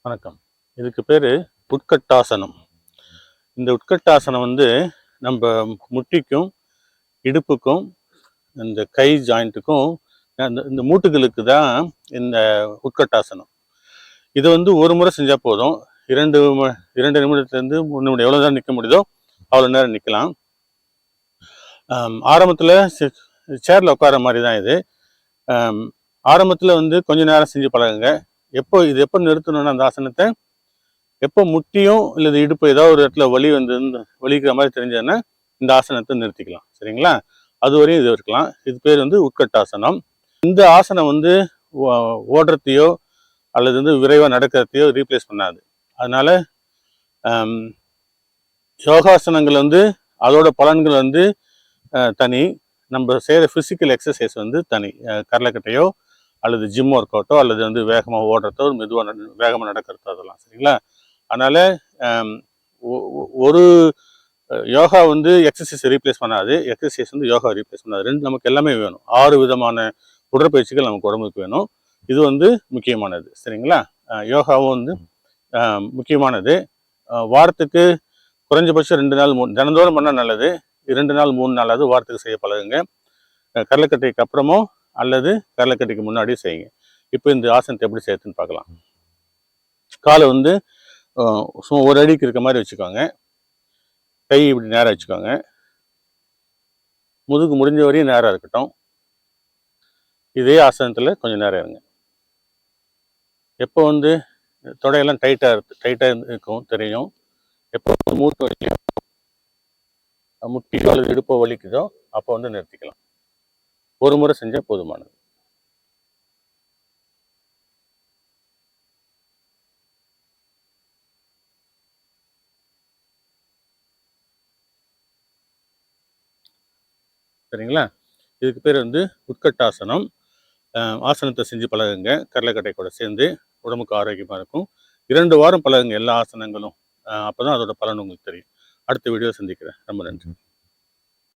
வணக்கம். இதுக்கு பேரு உட்கட்டாசனம். இந்த உட்கட்டாசனம் வந்து நம்ப முட்டிக்கும், இடுப்புக்கும், இந்த கை ஜாயிண்ட்டுக்கும், அந்த இந்த மூட்டுகளுக்கு தான் இந்த உட்கட்டாசனம். இத வந்து ஒரு முறை செஞ்சா போதும். 2 நிமிடத்துலேருந்து 3 நிமிடம் எவ்வளோ நேரம் நிக்க முடியுதோ, அவ்வளோ நேரம் நிக்கலாம். ஆரம்பத்துல சேர்ல உட்கார்ற மாரி தான் இது. அம் ஆரம்பத்துல வந்து கொஞ்ச நேரம் செஞ்சு பழகுங்க. எப்போ நிறுத்தணும்னா அந்த ஆசனத்த, எப்போ முட்டியும் இல்லது இடுப்பு ஏதாவது ஒரு இடத்துல வலிக்கிற மாதிரி தெரிஞ்சதுன்னா இந்த ஆசனத்தை நிறுத்திக்கலாம். சரிங்களா? அதுவரையும் இது இருக்கலாம். இது பேர் வந்து உட்கட்டாசனம். இந்த ஆசனம் வந்து ஓடுறதையோ அல்லது வந்து விரைவா நடக்கிறதையோ ரீப்ளேஸ் பண்ணாது. அதனால யோகாசனங்கள் வந்து அதோட பலன்கள் வந்து தனி. நம்ம செய்கிற ஃபிசிக்கல் எக்ஸசைஸ் வந்து தனி. கரலைக்கட்டையோ அல்லது ஜிம் ஒர்க் அவுட்டோ அல்லது வந்து வேகமாக ஓடுறதோ மெதுவாக வேகமாக நடக்கிறதோ அதெல்லாம். சரிங்களா? அதனால ஒரு யோகா வந்து எக்ஸசைஸ் ரீப்ளேஸ் பண்ணாது, எக்ஸசைஸ் வந்து யோகா ரீப்ளேஸ் பண்ணாது. நமக்கு எல்லாமே வேணும். 6 விதமான உடற்பயிற்சிகள் நமக்கு உடம்புக்கு வேணும். இது வந்து முக்கியமானது. சரிங்களா? யோகாவும் வந்து முக்கியமானது. வாரத்துக்கு குறைஞ்சபட்சம் 2 நாள் தினந்தோறும் பண்ணால் நல்லது. 2 நாள் 3 நாளாவது வாரத்துக்கு செய்ய பழகுங்க. கடலைக்கட்டைக்கு அப்புறமோ அல்லது கடலைக்கட்டைக்கு முன்னாடியும் செய்யுங்க. இப்போ இந்த ஆசனத்தை எப்படி செய்யறதுன்னு பார்க்கலாம். காலை வந்து சும்மா ஒரு அடிக்கு இருக்க மாதிரி வச்சுக்கோங்க. கை இப்படி நேராக வச்சுக்கோங்க. முதுகு முடிஞ்ச வரையும் நேராக இருக்கட்டும். இதே ஆசனத்தில் கொஞ்சம் நேரம் இருங்க. எப்போ வந்து தொடையெல்லாம் டைட்டாக இருக்கும் தெரியும். எப்போ மூட்டு வலிக்குதோ, முட்டியோ அல்லது இடுப்போ வலிக்குதோ அப்போ வந்து நிறுத்திக்கலாம். ஒரு முறை செஞ்சால் போதுமானது. சரிங்களா? இதுக்கு பேர் வந்து உட்கட்டாசனம். ஆசனத்தை செஞ்சு பழகுங்க. கடலைக்கட்டை கூட சேர்ந்து உடம்புக்கு ஆரோக்கியமாக இருக்கும். 2 வாரம் பழகுங்க எல்லா ஆசனங்களும். அப்போ தான் அதோட பலன் உங்களுக்கு தெரியும். அடுத்த வீடியோ சந்திக்கிறேன். ரொம்ப நன்றி.